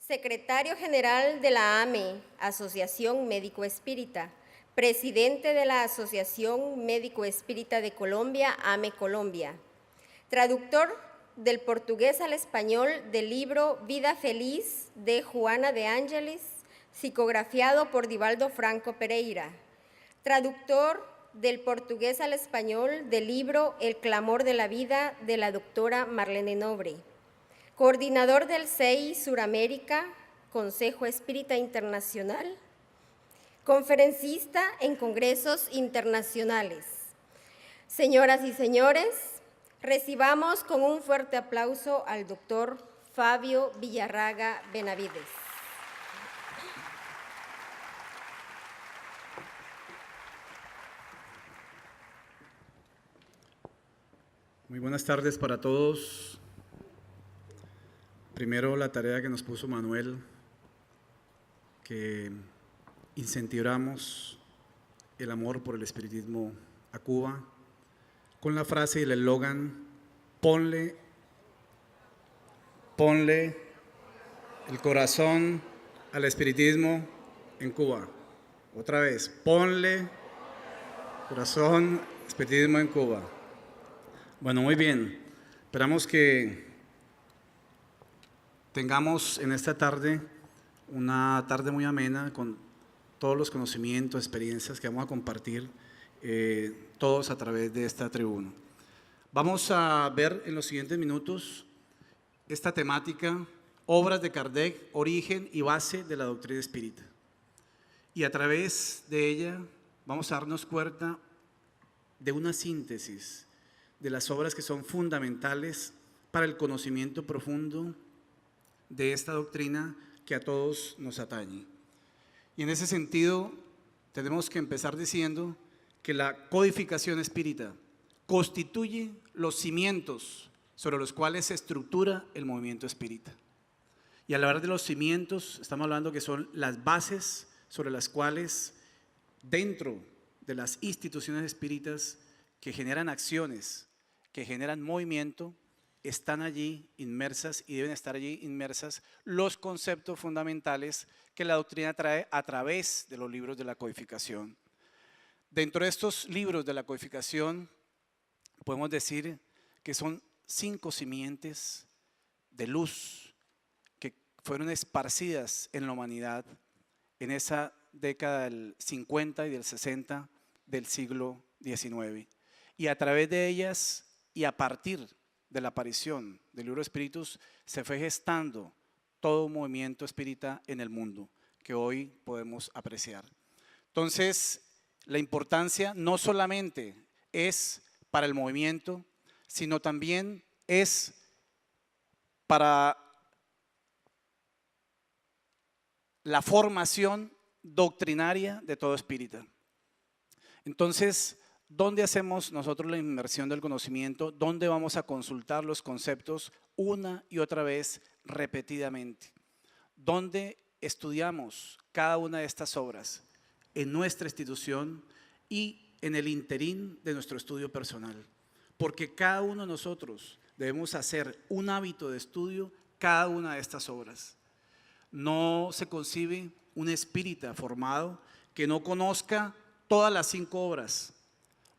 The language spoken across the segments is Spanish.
Secretario General de la AME, Asociación Médico Espírita, Presidente de la Asociación Médico Espírita de Colombia, AME Colombia, traductor del portugués al español del libro Vida Feliz de Juana de Ángeles, psicografiado por Divaldo Franco Pereira, traductor del portugués al español del libro El clamor de la vida de la doctora Marlene Nobre, coordinador del CEI Suramérica, Consejo Espírita Internacional, conferencista en congresos internacionales. Señoras y señores, recibamos con un fuerte aplauso al doctor Fabio Villarraga Benavides. Muy buenas tardes para todos. Primero, la tarea que nos puso Manuel, que incentivamos el amor por el espiritismo a Cuba, con la frase y el eslogan, ponle el corazón al espiritismo en Cuba. Otra vez, ponle corazón al espiritismo en Cuba. Bueno, muy bien. Esperamos que tengamos en esta tarde una tarde muy amena con todos los conocimientos, experiencias que vamos a compartir todos a través de esta tribuna. Vamos a ver en los siguientes minutos esta temática, obras de Kardec, origen y base de la doctrina espírita. Y a través de ella vamos a darnos cuenta de una síntesis de las obras que son fundamentales para el conocimiento profundo de esta doctrina que a todos nos atañe. Y en ese sentido tenemos que empezar diciendo que la codificación espírita constituye los cimientos sobre los cuales se estructura el movimiento espírita. Y al hablar de los cimientos, estamos hablando que son las bases sobre las cuales dentro de las instituciones espíritas que generan acciones, que generan movimiento, están allí inmersas y deben estar allí inmersas los conceptos fundamentales que la doctrina trae a través de los libros de la codificación. Dentro de estos libros de la codificación podemos decir que son 5 simientes de luz que fueron esparcidas en la humanidad en esa década del 50 y del 60 del siglo XIX. Y a través de ellas y a partir de la aparición del libro de Espíritus se fue gestando todo un movimiento espírita en el mundo que hoy podemos apreciar. Entonces, la importancia no solamente es para el movimiento, sino también es para la formación doctrinaria de todo espírita. Entonces, ¿dónde hacemos nosotros la inmersión del conocimiento? ¿Dónde vamos a consultar los conceptos una y otra vez repetidamente? ¿Dónde estudiamos cada una de estas obras? En nuestra institución y en el interín de nuestro estudio personal. Porque cada uno de nosotros debemos hacer un hábito de estudio cada una de estas obras. No se concibe un espírita formado que no conozca todas las 5 obras,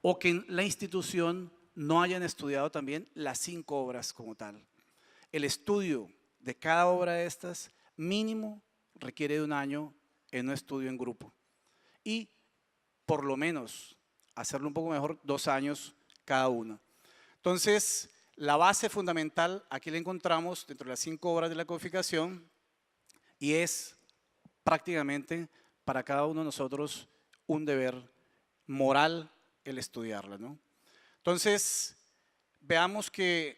o que en la institución no hayan estudiado también las 5 obras como tal. El estudio de cada obra de estas mínimo requiere de 1 año en un estudio en grupo y por lo menos hacerlo un poco mejor 2 años cada uno. Entonces, la base fundamental aquí la encontramos dentro de las 5 obras de la codificación y es prácticamente para cada uno de nosotros un deber moral el estudiarla, ¿no? Entonces, veamos que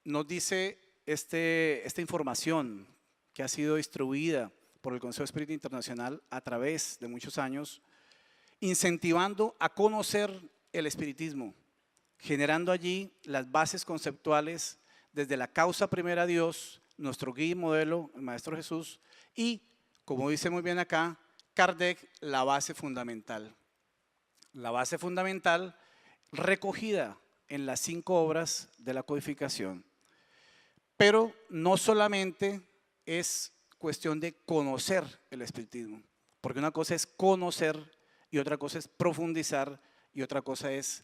nos dice esta información que ha sido distribuida por el Consejo Espírita Internacional a través de muchos años, incentivando a conocer el espiritismo, generando allí las bases conceptuales desde la causa primera Dios, nuestro guía y modelo, el Maestro Jesús, y, como dice muy bien acá, Kardec, la base fundamental. La base fundamental recogida en las 5 obras de la codificación. Pero no solamente es cuestión de conocer el espiritismo, porque una cosa es conocer y otra cosa es profundizar y otra cosa es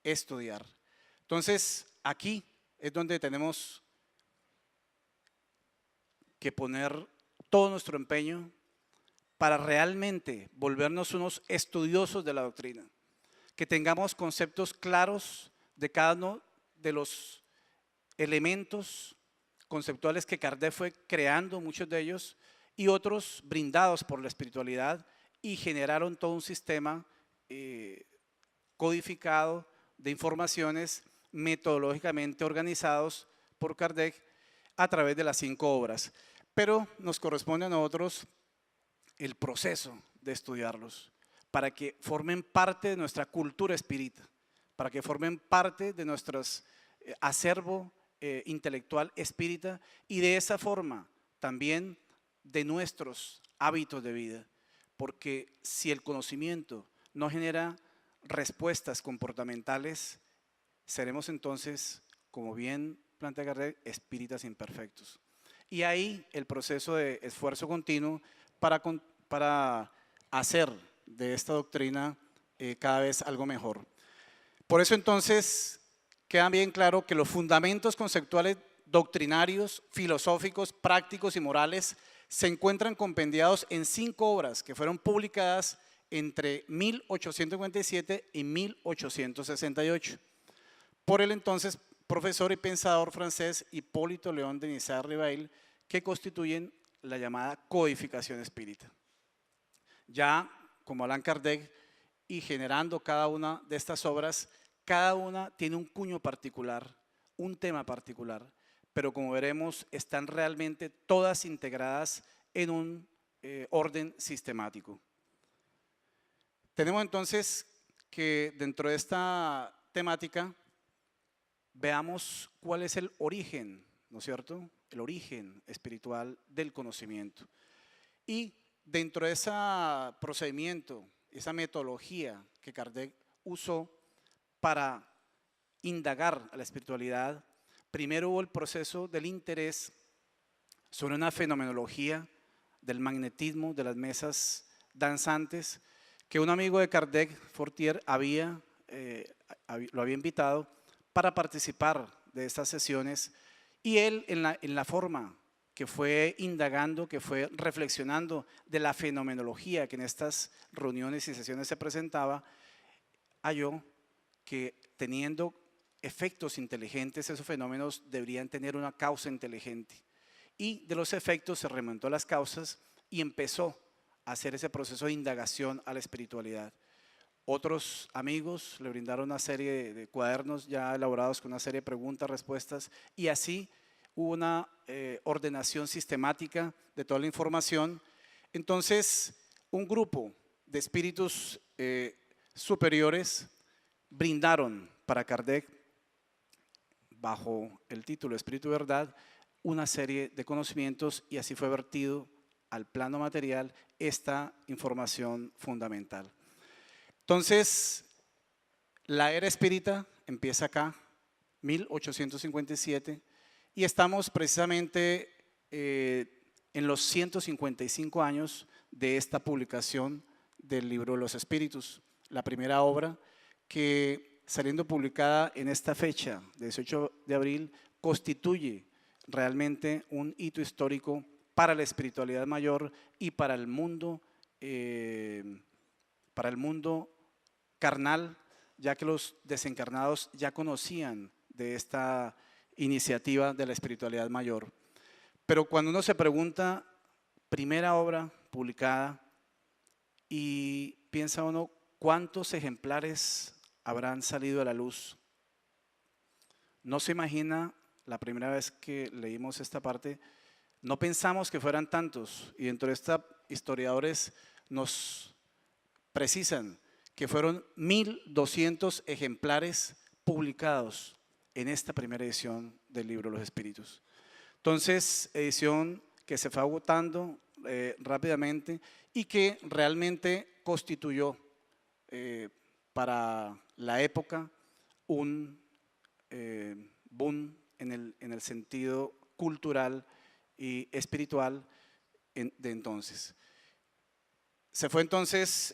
estudiar. Entonces, aquí es donde tenemos que poner todo nuestro empeño para realmente volvernos unos estudiosos de la doctrina, que tengamos conceptos claros de cada uno de los elementos conceptuales que Kardec fue creando, muchos de ellos, y otros brindados por la espiritualidad, y generaron todo un sistema codificado de informaciones metodológicamente organizados por Kardec a través de las 5 obras. Pero nos corresponde a nosotros el proceso de estudiarlos para que formen parte de nuestra cultura espírita, para que formen parte de nuestro acervo intelectual espírita y de esa forma también de nuestros hábitos de vida, porque si el conocimiento no genera respuestas comportamentales, seremos entonces, como bien plantea Kardec, espíritas imperfectos. Y ahí el proceso de esfuerzo continuo para hacer de esta doctrina cada vez algo mejor. Por eso entonces queda bien claro que los fundamentos conceptuales doctrinarios, filosóficos, prácticos y morales se encuentran compendiados en 5 obras que fueron publicadas entre 1857 y 1868 por el entonces profesor y pensador francés Hipólito Léon de Nicér-Rivail, que constituyen la llamada codificación espírita. Ya como Allan Kardec, y generando cada una de estas obras, cada una tiene un cuño particular, un tema particular, pero como veremos están realmente todas integradas en un orden sistemático. Tenemos entonces que dentro de esta temática veamos cuál es el origen, ¿no es cierto? El origen espiritual del conocimiento. Y dentro de ese procedimiento, esa metodología que Kardec usó para indagar a la espiritualidad, primero hubo el proceso del interés sobre una fenomenología del magnetismo de las mesas danzantes, que un amigo de Kardec, Fortier, lo había invitado para participar de estas sesiones, y él en la forma que fue indagando, que fue reflexionando de la fenomenología que en estas reuniones y sesiones se presentaba, halló que teniendo efectos inteligentes, esos fenómenos deberían tener una causa inteligente. Y de los efectos se remontó a las causas y empezó a hacer ese proceso de indagación a la espiritualidad. Otros amigos le brindaron una serie de cuadernos ya elaborados con una serie de preguntas, respuestas, y así hubo una ordenación sistemática de toda la información. Entonces, un grupo de espíritus superiores brindaron para Kardec, bajo el título Espíritu y Verdad, una serie de conocimientos, y así fue vertido al plano material esta información fundamental. Entonces, la era espírita empieza acá, 1857, y estamos precisamente en los 155 años de esta publicación del Libro de los Espíritus, la primera obra que, saliendo publicada en esta fecha, 18 de abril, constituye realmente un hito histórico para la espiritualidad mayor y para el mundo carnal, ya que los desencarnados ya conocían de esta iniciativa de la espiritualidad mayor. Pero cuando uno se pregunta, primera obra publicada, y piensa uno, ¿cuántos ejemplares habrán salido a la luz? No se imagina, la primera vez que leímos esta parte, no pensamos que fueran tantos, y dentro de esta historiadores nos precisan que fueron 1.200 ejemplares publicados en esta primera edición del Libro de los Espíritus. Entonces, edición que se fue agotando rápidamente y que realmente constituyó para la época un boom en el sentido cultural y espiritual, de entonces. Se fue entonces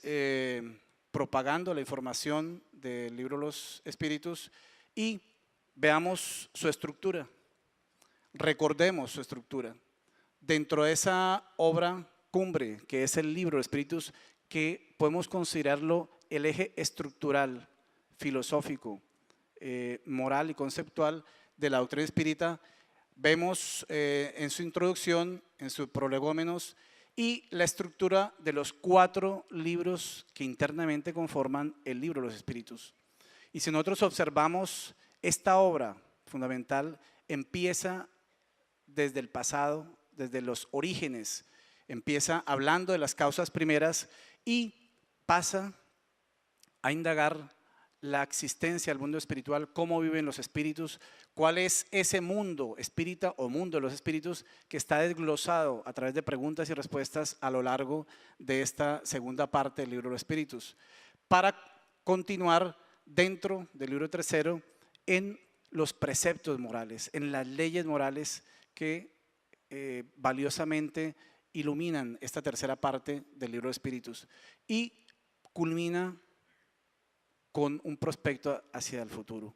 propagando la información del libro de los Espíritus y veamos su estructura, recordemos su estructura. Dentro de esa obra cumbre que es el libro de Espíritus, que podemos considerarlo el eje estructural, filosófico, moral y conceptual de la doctrina espírita, vemos en su introducción, en sus prolegómenos y la estructura de los 4 libros que internamente conforman el libro de los Espíritus. Y si nosotros observamos esta obra fundamental, empieza desde el pasado, desde los orígenes, empieza hablando de las causas primeras y pasa a indagar la existencia del mundo espiritual, cómo viven los espíritus, cuál es ese mundo espírita o mundo de los espíritus que está desglosado a través de preguntas y respuestas a lo largo de esta segunda parte del libro de los espíritus, para continuar dentro del libro tercero en los preceptos morales, en las leyes morales que valiosamente iluminan esta tercera parte del libro de Espíritus y culmina con un prospecto hacia el futuro,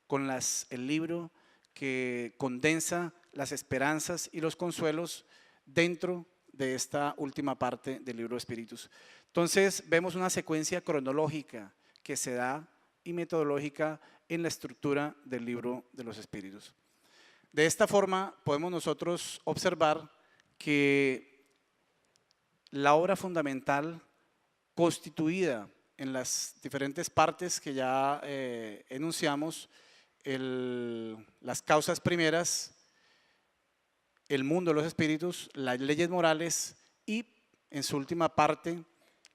con el libro que condensa las esperanzas y los consuelos dentro de esta última parte del libro de Espíritus. Entonces vemos una secuencia cronológica que se da y metodológica en la estructura del libro de los Espíritus. De esta forma podemos nosotros observar que la obra fundamental constituida en las diferentes partes que ya enunciamos, las causas primeras, el mundo de los espíritus, las leyes morales y en su última parte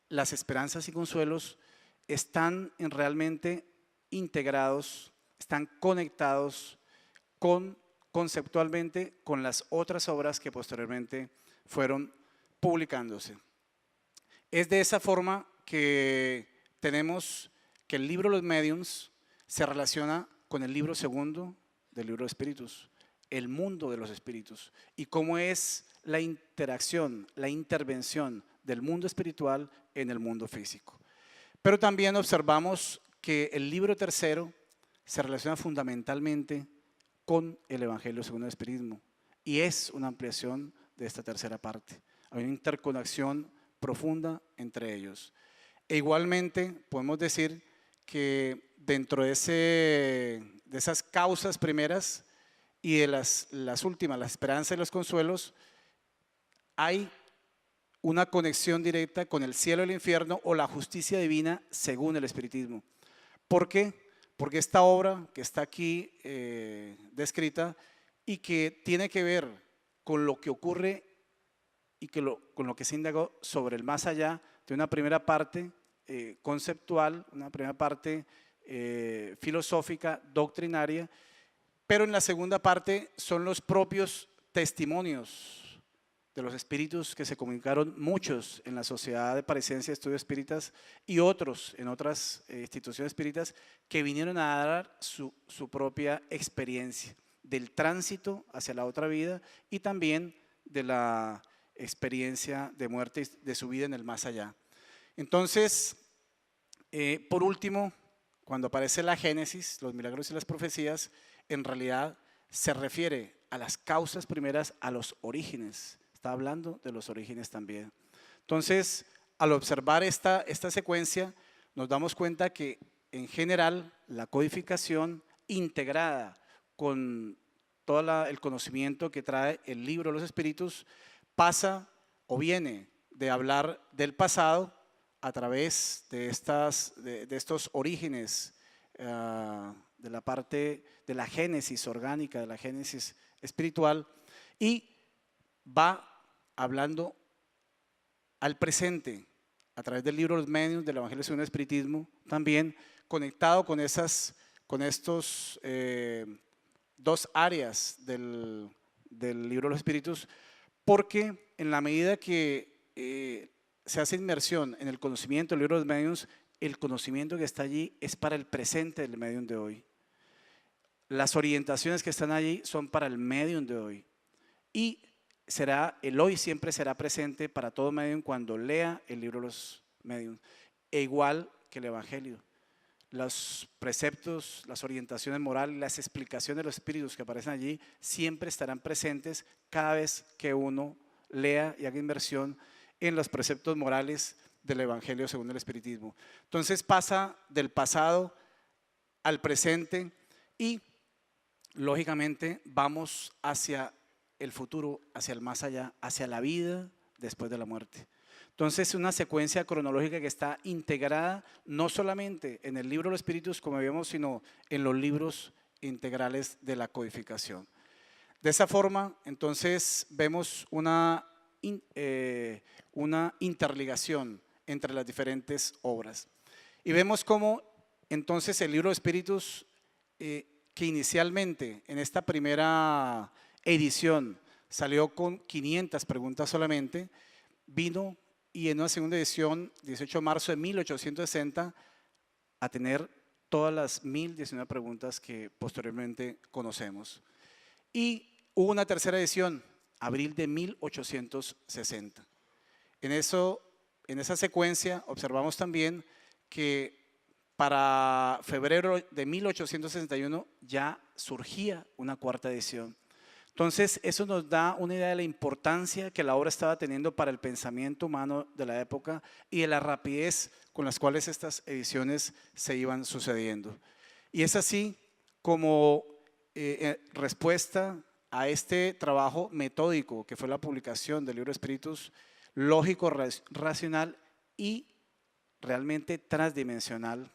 las esperanzas y consuelos, están realmente integrados, están conectados conceptualmente con las otras obras que posteriormente fueron publicándose. Es de esa forma que tenemos que el libro de los Mediums se relaciona con el libro segundo del libro de Espíritus, el mundo de los espíritus, y cómo es la interacción, la intervención del mundo espiritual en el mundo físico. Pero también observamos que el libro tercero se relaciona fundamentalmente con el Evangelio según el Espiritismo y es una ampliación de esta tercera parte. Hay una interconexión profunda entre ellos. E igualmente podemos decir que dentro de esas causas primeras y de las últimas, la esperanza y los consuelos, hay una conexión directa con el cielo y el infierno o la justicia divina según el espiritismo. ¿Por qué? Porque esta obra que está aquí descrita y que tiene que ver con lo que ocurre y con lo que se indagó sobre el más allá, de una primera parte conceptual, una primera parte filosófica, doctrinaria, pero en la segunda parte son los propios testimonios de los espíritus que se comunicaron, muchos en la Sociedad de Parecencia de Estudios Espíritas y otros en otras instituciones espíritas que vinieron a dar su propia experiencia del tránsito hacia la otra vida y también de la experiencia de muerte de su vida en el más allá. Entonces, por último, cuando aparece la Génesis, los milagros y las profecías, en realidad se refiere a las causas primeras, a los orígenes. Está hablando de los orígenes también. Entonces, al observar esta secuencia, nos damos cuenta que en general la codificación integrada con todo el conocimiento que trae el libro de los espíritus pasa o viene de hablar del pasado a través de estos orígenes de la parte de la génesis orgánica, de la génesis espiritual, y va hablando al presente a través del libro de los Mediums, del Evangelio según el Espiritismo, también conectado con estos dos áreas del libro de los Espíritus, porque en la medida que se hace inmersión en el conocimiento del libro de los Mediums, el conocimiento que está allí es para el presente del medium de hoy. Las orientaciones que están allí son para el medium de hoy. Y el hoy siempre será presente para todo medium cuando lea el libro de los mediums, e igual que el Evangelio. Los preceptos, las orientaciones morales, las explicaciones de los espíritus que aparecen allí siempre estarán presentes cada vez que uno lea y haga inversión en los preceptos morales del Evangelio según el espiritismo. Entonces pasa del pasado al presente y lógicamente vamos hacia el futuro, hacia el más allá, hacia la vida después de la muerte. Entonces, una secuencia cronológica que está integrada no solamente en el libro de los espíritus, como vemos, sino en los libros integrales de la codificación. De esa forma, entonces, vemos una interligación entre las diferentes obras. Y vemos cómo, entonces, el libro de espíritus, que inicialmente en esta primera edición salió con 500 preguntas solamente, vino y en una segunda edición, 18 de marzo de 1860, a tener todas las 1019 preguntas que posteriormente conocemos. Y hubo una tercera edición, abril de 1860. En esa secuencia observamos también que para febrero de 1861 ya surgía una cuarta edición. Entonces, eso nos da una idea de la importancia que la obra estaba teniendo para el pensamiento humano de la época y de la rapidez con las cuales estas ediciones se iban sucediendo. Y es así como respuesta a este trabajo metódico que fue la publicación del libro de Espíritus, lógico, racional y realmente transdimensional,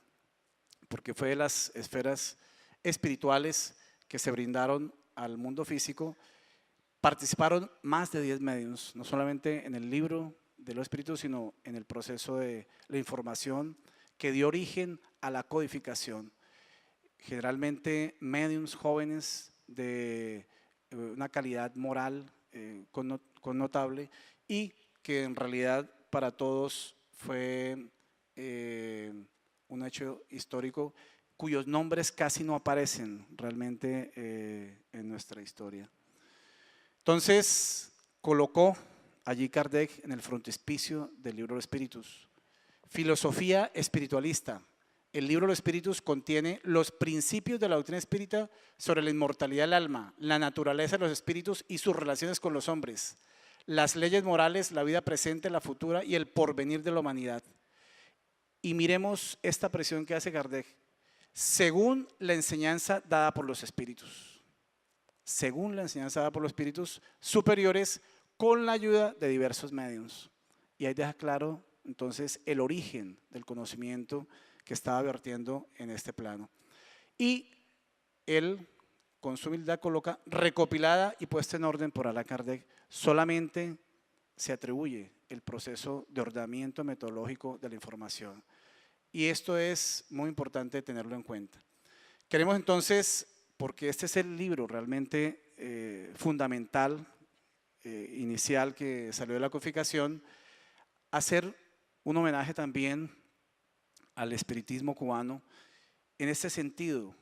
porque fue de las esferas espirituales que se brindaron al mundo físico, participaron más de 10 mediums, no solamente en el libro de los espíritus, sino en el proceso de la información que dio origen a la codificación. Generalmente mediums jóvenes de una calidad moral connotable y que en realidad para todos fue un hecho histórico cuyos nombres casi no aparecen realmente en nuestra historia. Entonces, colocó allí Kardec en el frontispicio del libro de los espíritus. Filosofía espiritualista. El libro de los espíritus contiene los principios de la doctrina espírita sobre la inmortalidad del alma, la naturaleza de los espíritus y sus relaciones con los hombres, las leyes morales, la vida presente, la futura y el porvenir de la humanidad. Y miremos esta presión que hace Kardec. Según la enseñanza dada por los espíritus, según la enseñanza dada por los espíritus superiores, con la ayuda de diversos medios. Y ahí deja claro entonces el origen del conocimiento que estaba vertiendo en este plano. Y él, con su humildad, coloca recopilada y puesta en orden por Allan Kardec, solamente se atribuye el proceso de ordenamiento metodológico de la información. Y esto es muy importante tenerlo en cuenta. Queremos entonces, porque este es el libro realmente fundamental, inicial que salió de la codificación, hacer un homenaje también al espiritismo cubano. En este sentido,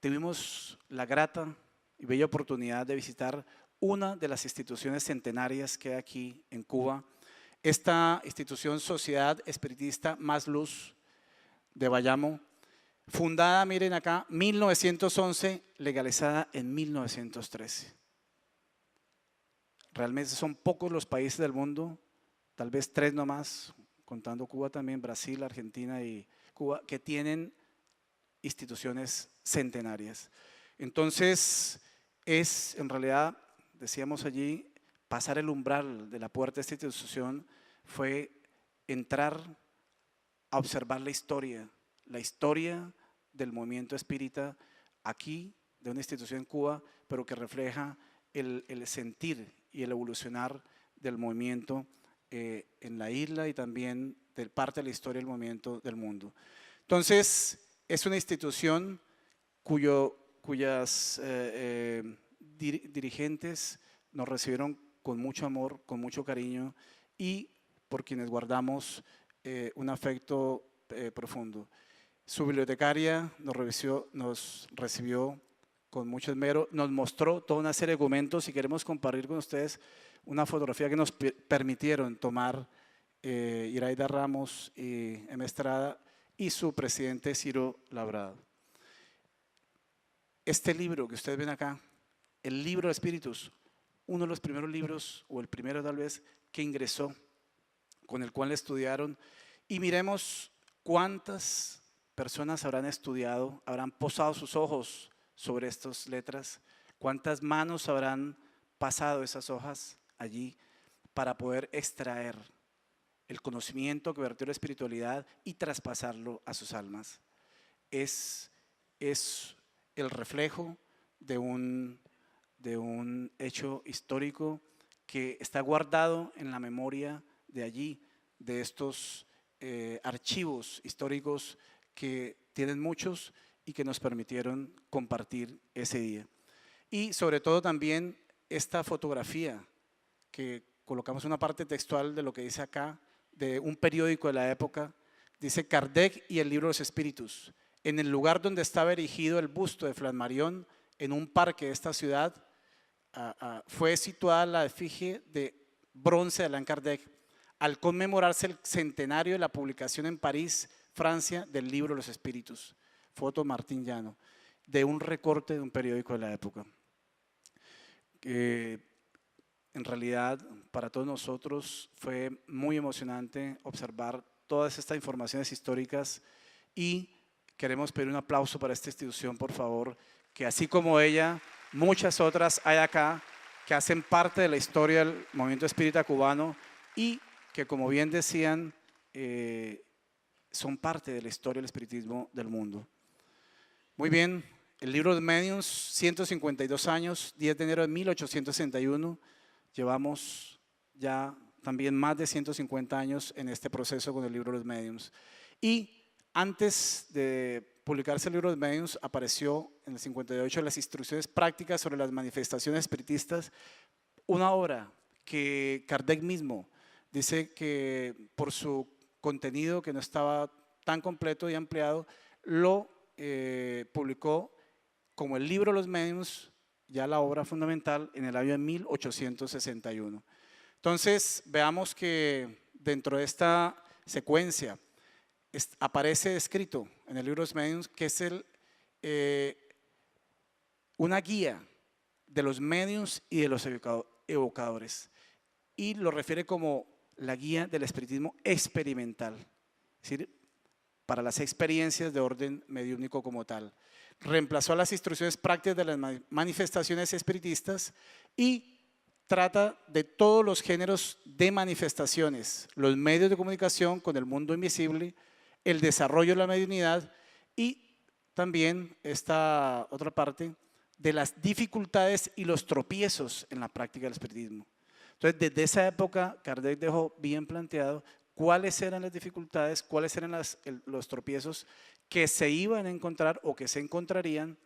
tuvimos la grata y bella oportunidad de visitar una de las instituciones centenarias que hay aquí en Cuba, esta institución Sociedad Espiritista Más Luz de Bayamo, fundada, miren acá, 1911, legalizada en 1913. Realmente son pocos los países del mundo, tal vez 3 nomás, contando Cuba también, Brasil, Argentina y Cuba, que tienen instituciones centenarias. Entonces, es en realidad, decíamos allí, pasar el umbral de la puerta de esta institución fue entrar a observar la historia del movimiento espírita aquí, de una institución en Cuba, pero que refleja el sentir y el evolucionar del movimiento en la isla y también de parte de la historia del movimiento del mundo. Entonces, es una institución cuyas dirigentes nos recibieron con mucho amor, con mucho cariño y por quienes guardamos un afecto profundo. Su bibliotecaria nos recibió con mucho esmero, nos mostró toda una serie de documentos y queremos compartir con ustedes una fotografía que nos permitieron tomar Iraida Ramos y M. Estrada y su presidente Ciro Labrado. Este libro que ustedes ven acá, el libro de Espíritus, uno de los primeros libros, o el primero tal vez, que ingresó, con el cual estudiaron, y miremos cuántas personas habrán estudiado, habrán posado sus ojos sobre estas letras, cuántas manos habrán pasado esas hojas allí para poder extraer el conocimiento que vertió la espiritualidad y traspasarlo a sus almas. Es el reflejo de un hecho histórico que está guardado en la memoria de allí, de estos archivos históricos que tienen muchos y que nos permitieron compartir ese día. Y sobre todo también esta fotografía que colocamos una parte textual de lo que dice acá, de un periódico de la época, dice Kardec y el libro de los espíritus. En el lugar donde estaba erigido el busto de Flammarion, en un parque de esta ciudad, fue situada la efigie de bronce de Allan Kardec, al conmemorarse el centenario de la publicación en París, Francia, del libro de los espíritus. Foto Martín Llano, de un recorte de un periódico de la época. En realidad, para todos nosotros fue muy emocionante observar todas estas informaciones históricas y queremos pedir un aplauso para esta institución, por favor, que así como ella, muchas otras hay acá que hacen parte de la historia del movimiento espírita cubano y que, como bien decían, son parte de la historia del espiritismo del mundo. Muy bien, el libro de Mediums, 152 años, 10 de enero de 1861, llevamos ya también más de 150 años en este proceso con el libro de los Mediums. Y antes de publicarse el libro de Mediums, apareció en el 58 las instrucciones prácticas sobre las manifestaciones espiritistas, una obra que Kardec mismo dice que por su contenido que no estaba tan completo y ampliado, lo publicó como el libro de los Mediums, ya la obra fundamental, en el año de 1861. Entonces, veamos que dentro de esta secuencia aparece escrito en el libro de los Mediums que es una guía de los mediums y de los evocadores, y lo refiere como la guía del espiritismo experimental, es decir, para las experiencias de orden mediúmnico como tal. Reemplazó las instrucciones prácticas de las manifestaciones espiritistas y trata de todos los géneros de manifestaciones, los medios de comunicación con el mundo invisible, el desarrollo de la mediunidad y también esta otra parte de las dificultades y los tropiezos en la práctica del espiritismo. Entonces, desde esa época, Kardec dejó bien planteado cuáles eran las dificultades, cuáles eran los tropiezos que se iban a encontrar o que se encontrarían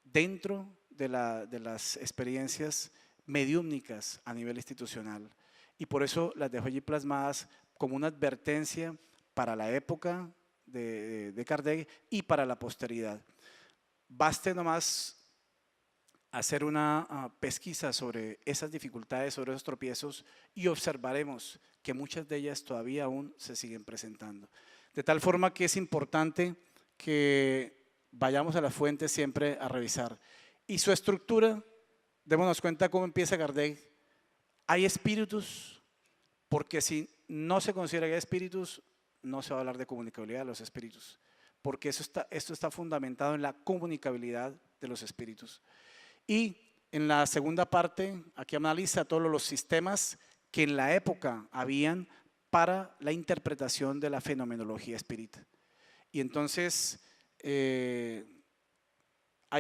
dentro de las experiencias mediúmnicas a nivel institucional. Y por eso las dejo allí plasmadas como una advertencia para la época de Kardec y para la posteridad. Baste nomás hacer una pesquisa sobre esas dificultades, sobre esos tropiezos, y observaremos que muchas de ellas todavía aún se siguen presentando. De tal forma que es importante que vayamos a la fuente siempre a revisar. Y su estructura, démonos cuenta cómo empieza Kardec. Hay espíritus, porque si no se considera que hay espíritus, no se va a hablar de comunicabilidad de los espíritus, porque esto está fundamentado en la comunicabilidad de los espíritus. Y en la segunda parte, aquí analiza todos los sistemas que en la época habían para la interpretación de la fenomenología espírita. Y entonces hay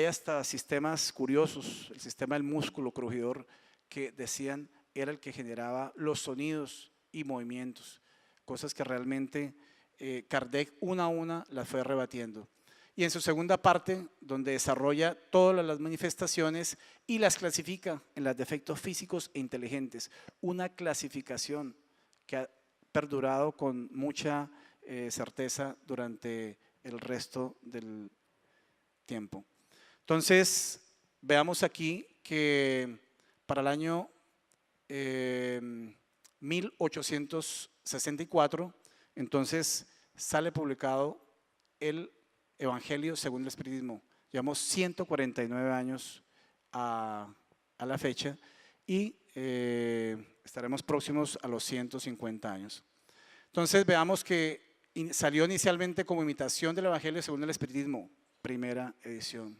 hasta sistemas curiosos, el sistema del músculo crujidor, que decían era el que generaba los sonidos y movimientos, cosas que realmente Kardec una a una las fue rebatiendo. Y en su segunda parte, donde desarrolla todas las manifestaciones y las clasifica en los defectos físicos e inteligentes, una clasificación que ha perdurado con mucha certeza durante el resto del tiempo. Entonces, veamos aquí que para el año 1864, entonces sale publicado el Evangelio según el Espiritismo. Llevamos 149 años a la fecha y estaremos próximos a los 150 años. Entonces veamos que salió inicialmente como imitación del Evangelio según el Espiritismo, primera edición.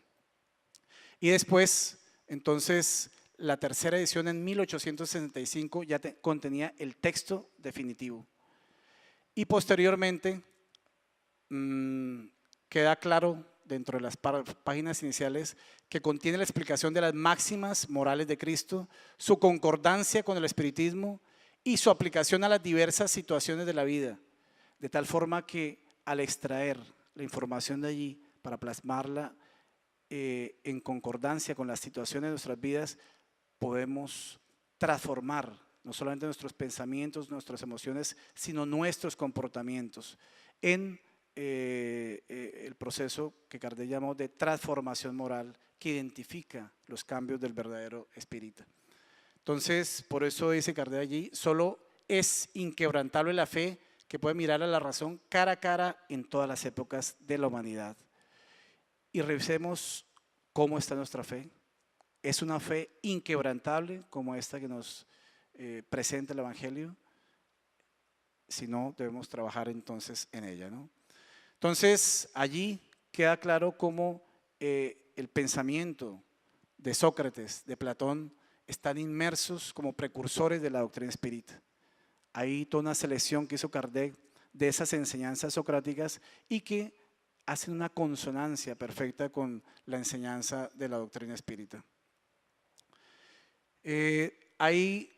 Y después, entonces, la tercera edición en 1865 ya contenía el texto definitivo. Y posteriormente queda claro dentro de las páginas iniciales que contiene la explicación de las máximas morales de Cristo, su concordancia con el espiritismo y su aplicación a las diversas situaciones de la vida, de tal forma que al extraer la información de allí para plasmarla en concordancia con las situaciones de nuestras vidas, podemos transformar no solamente nuestros pensamientos, nuestras emociones, sino nuestros comportamientos en el proceso que Kardec llamó de transformación moral, que identifica los cambios del verdadero espírita. Entonces, por eso dice Kardec allí, solo es inquebrantable la fe que puede mirar a la razón cara a cara en todas las épocas de la humanidad. Y revisemos cómo está nuestra fe. ¿Es una fe inquebrantable como esta que nos presenta el Evangelio? Si no, debemos trabajar entonces en ella, ¿no? Entonces, allí queda claro cómo el pensamiento de Sócrates, de Platón, están inmersos como precursores de la doctrina espírita. Hay toda una selección que hizo Kardec de esas enseñanzas socráticas y que hacen una consonancia perfecta con la enseñanza de la doctrina espírita. Hay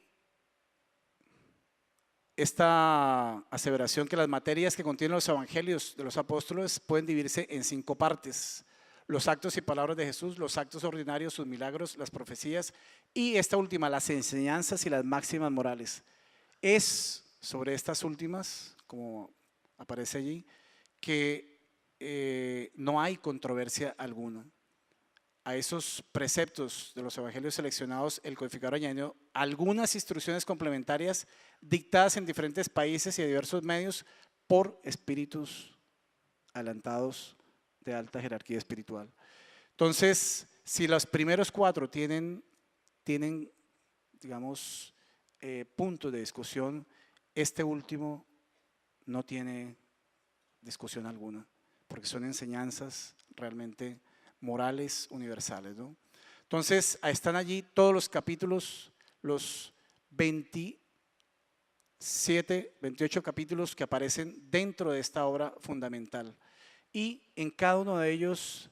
esta aseveración que las materias que contienen los evangelios de los apóstoles pueden dividirse en 5 partes: los actos y palabras de Jesús, los actos ordinarios, sus milagros, las profecías y esta última, las enseñanzas y las máximas morales. Es sobre estas últimas, como aparece allí, que no hay controversia alguna. A esos preceptos de los evangelios seleccionados, el codificador añadió algunas instrucciones complementarias dictadas en diferentes países y a diversos medios por espíritus adelantados de alta jerarquía espiritual. Entonces, si los primeros 4 tienen digamos, puntos de discusión, este último no tiene discusión alguna, porque son enseñanzas realmente morales universales, ¿no? Entonces, están allí todos los capítulos, los 28 capítulos que aparecen dentro de esta obra fundamental. Y en cada uno de ellos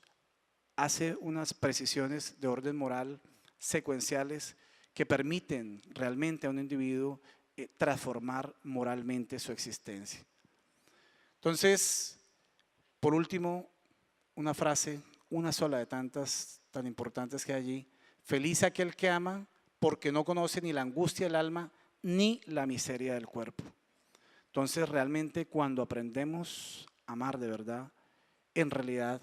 hace unas precisiones de orden moral secuenciales que permiten realmente a un individuo transformar moralmente su existencia. Entonces, por último, una frase, una sola de tantas tan importantes que hay allí: feliz aquel que ama, porque no conoce ni la angustia del alma ni la miseria del cuerpo. Entonces, realmente cuando aprendemos a amar de verdad, en realidad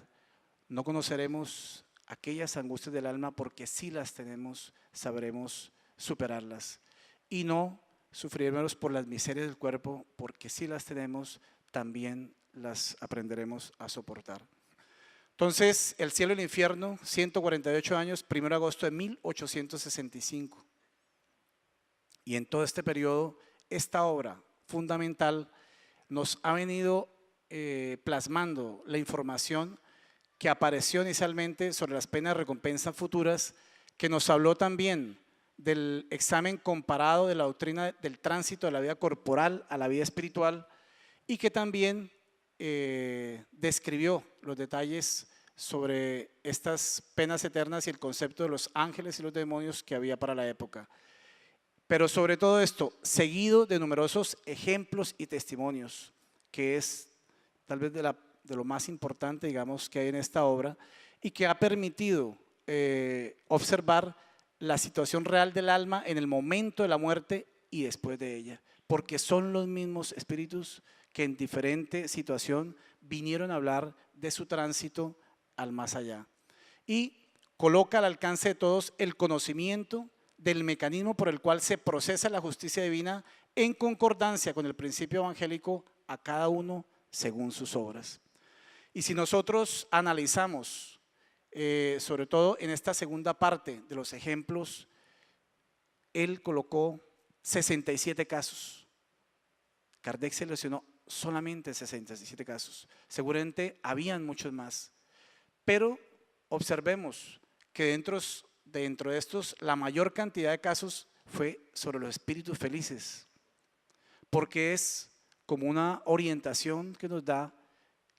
no conoceremos aquellas angustias del alma, porque si las tenemos, sabremos superarlas, y no sufriremos por las miserias del cuerpo, porque si las tenemos, también las aprenderemos a soportar. Entonces, el cielo y el infierno, 148 años, 1 de agosto de 1865. Y en todo este periodo, esta obra fundamental nos ha venido plasmando la información que apareció inicialmente sobre las penas de recompensa futuras, que nos habló también del examen comparado de la doctrina del tránsito de la vida corporal a la vida espiritual, y que también describió los detalles sobre estas penas eternas y el concepto de los ángeles y los demonios que había para la época. Pero sobre todo esto, seguido de numerosos ejemplos y testimonios, que es tal vez de lo más importante, digamos, que hay en esta obra, y que ha permitido observar la situación real del alma en el momento de la muerte y después de ella, porque son los mismos espíritus que en diferente situación vinieron a hablar de su tránsito al más allá. Y coloca al alcance de todos el conocimiento del mecanismo por el cual se procesa la justicia divina en concordancia con el principio evangélico a cada uno según sus obras. Y si nosotros analizamos, sobre todo en esta segunda parte de los ejemplos, él colocó 67 casos. Kardec seleccionó solamente 67 casos. Seguramente habían muchos más. Pero observemos que dentro de estos, la mayor cantidad de casos fue sobre los espíritus felices, porque es como una orientación que nos da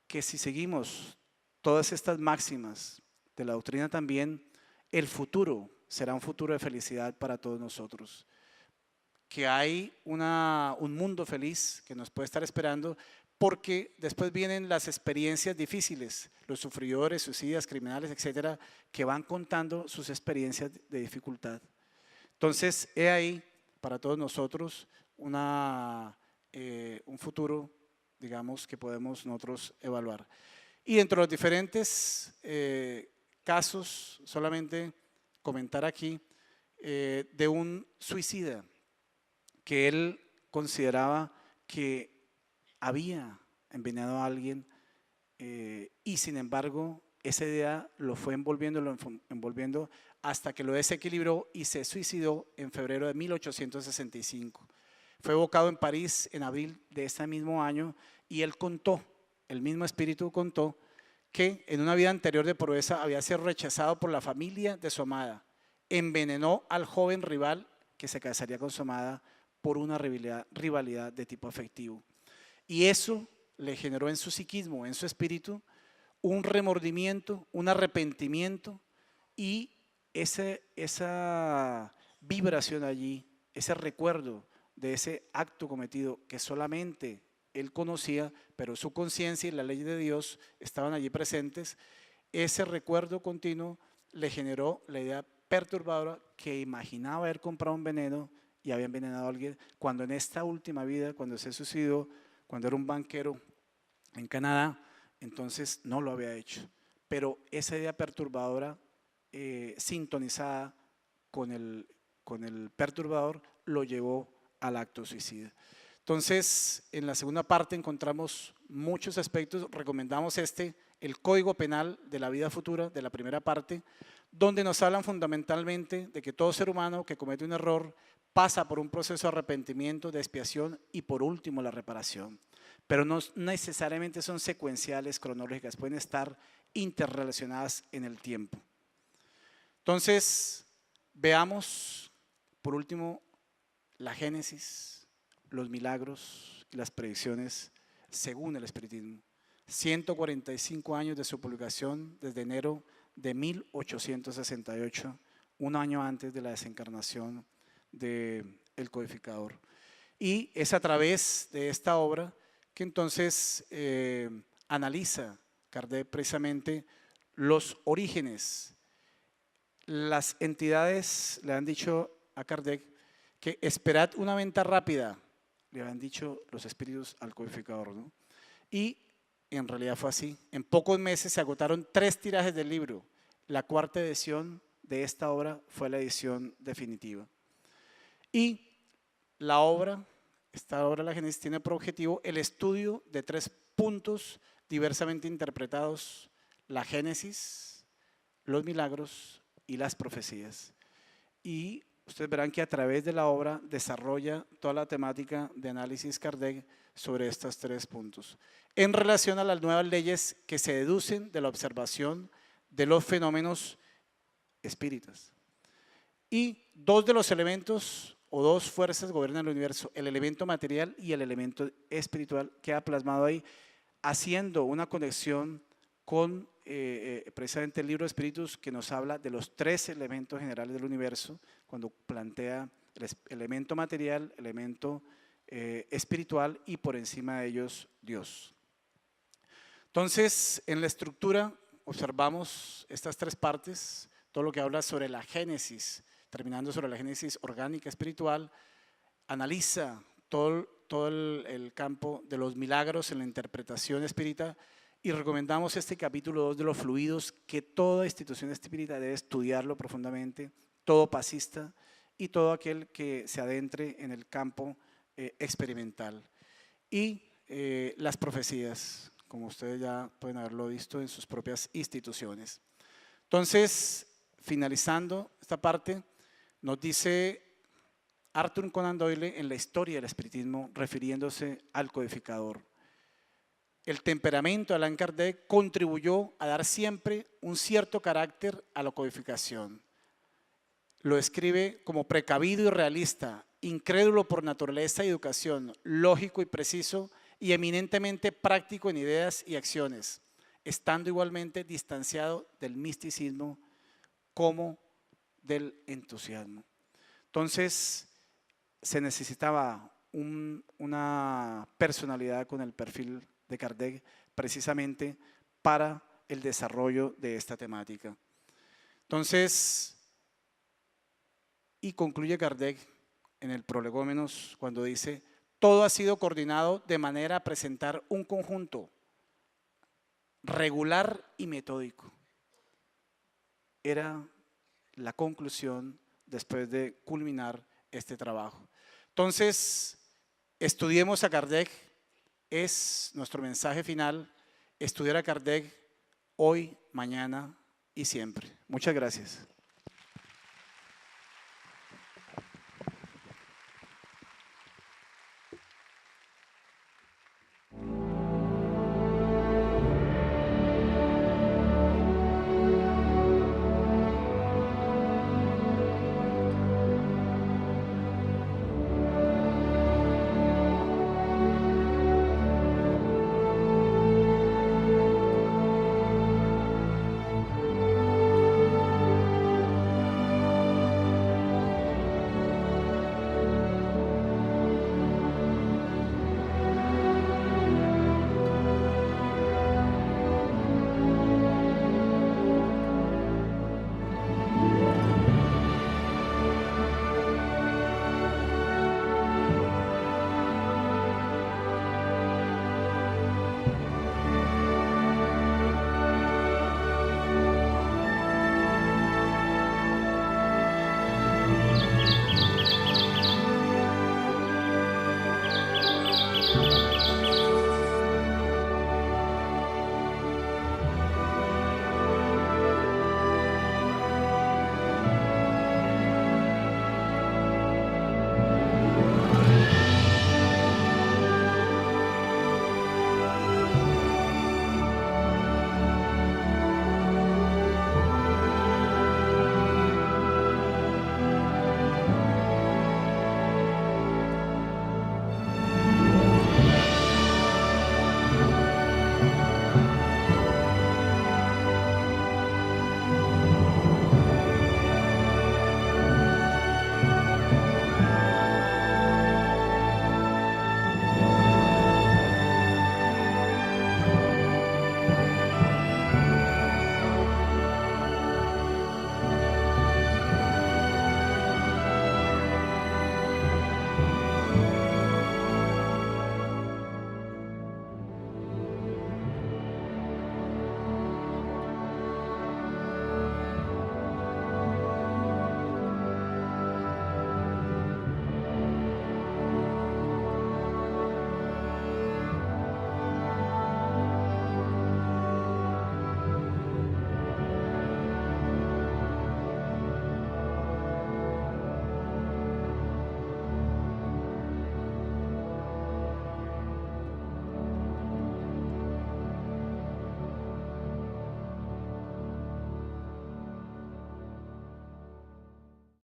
que si seguimos todas estas máximas de la doctrina también, el futuro será un futuro de felicidad para todos nosotros. Que hay un mundo feliz que nos puede estar esperando, porque después vienen las experiencias difíciles, los sufridores, suicidas, criminales, etcétera, que van contando sus experiencias de dificultad. Entonces, he ahí para todos nosotros un futuro, digamos, que podemos nosotros evaluar. Y entre los diferentes casos, solamente comentar aquí de un suicida que él consideraba que había envenenado a alguien y sin embargo esa idea lo fue envolviendo hasta que lo desequilibró y se suicidó en febrero de 1865. Fue evocado en París en abril de ese mismo año y él contó, el mismo espíritu contó, que en una vida anterior de pobreza había sido rechazado por la familia de su amada. Envenenó al joven rival que se casaría con su amada por una rivalidad de tipo afectivo. Y eso le generó en su psiquismo, en su espíritu, un remordimiento, un arrepentimiento y esa vibración allí, ese recuerdo de ese acto cometido que solamente él conocía, pero su conciencia y la ley de Dios estaban allí presentes, ese recuerdo continuo le generó la idea perturbadora que imaginaba haber comprado un veneno y había envenenado a alguien, cuando en esta última vida, cuando se suicidó, cuando era un banquero en Canadá, entonces no lo había hecho. Pero esa idea perturbadora, sintonizada con el perturbador, lo llevó al acto suicida. Entonces, en la segunda parte encontramos muchos aspectos, recomendamos el Código Penal de la Vida Futura, de la primera parte, donde nos hablan fundamentalmente de que todo ser humano que comete un error pasa por un proceso de arrepentimiento, de expiación y por último la reparación. Pero no necesariamente son secuenciales, cronológicas, pueden estar interrelacionadas en el tiempo. Entonces, veamos por último la génesis, los milagros y las predicciones según el espiritismo. 145 años de su publicación desde enero de 1868, un año antes de la desencarnación del codificador. Y es a través de esta obra que entonces analiza Kardec precisamente los orígenes. Las entidades le han dicho a Kardec que esperad una venta rápida, le habían dicho los espíritus al codificador, ¿no? Y en realidad fue así. En pocos meses se agotaron 3 tirajes del libro. La 4ª edición de esta obra fue la edición definitiva. Y esta obra, la Génesis, tiene por objetivo el estudio de 3 puntos diversamente interpretados: la Génesis, los milagros y las profecías. Y ustedes verán que a través de la obra desarrolla toda la temática de análisis Kardec sobre estos 3 puntos, en relación a las nuevas leyes que se deducen de la observación de los fenómenos espíritas. Y 2 de los elementos o 2 fuerzas gobiernan el universo: el elemento material y el elemento espiritual, que ha plasmado ahí, haciendo una conexión con precisamente el libro de Espíritus, que nos habla de los 3 elementos generales del universo, cuando plantea el elemento material, el elemento espiritual y por encima de ellos Dios. Entonces, en la estructura observamos estas 3 partes, todo lo que habla sobre la génesis, terminando sobre la génesis orgánica espiritual, analiza todo el campo de los milagros en la interpretación espírita, y recomendamos este capítulo 2 de los fluidos, que toda institución espírita debe estudiarlo profundamente, todo pasista, y todo aquel que se adentre en el campo experimental. Y las profecías, como ustedes ya pueden haberlo visto en sus propias instituciones. Entonces, finalizando esta parte, nos dice Arthur Conan Doyle en la historia del espiritismo, refiriéndose al codificador: el temperamento de Allan Kardec contribuyó a dar siempre un cierto carácter a la codificación. Lo escribe como precavido y realista, incrédulo por naturaleza y educación, lógico y preciso y eminentemente práctico en ideas y acciones, estando igualmente distanciado del misticismo como del entusiasmo. Entonces, se necesitaba una personalidad con el perfil de Kardec precisamente para el desarrollo de esta temática. Entonces, y concluye Kardec en el Prolegómenos cuando dice: todo ha sido coordinado de manera a presentar un conjunto regular y metódico. Era la conclusión después de culminar este trabajo. Entonces, estudiemos a Kardec, es nuestro mensaje final: estudiar a Kardec hoy, mañana y siempre. Muchas gracias.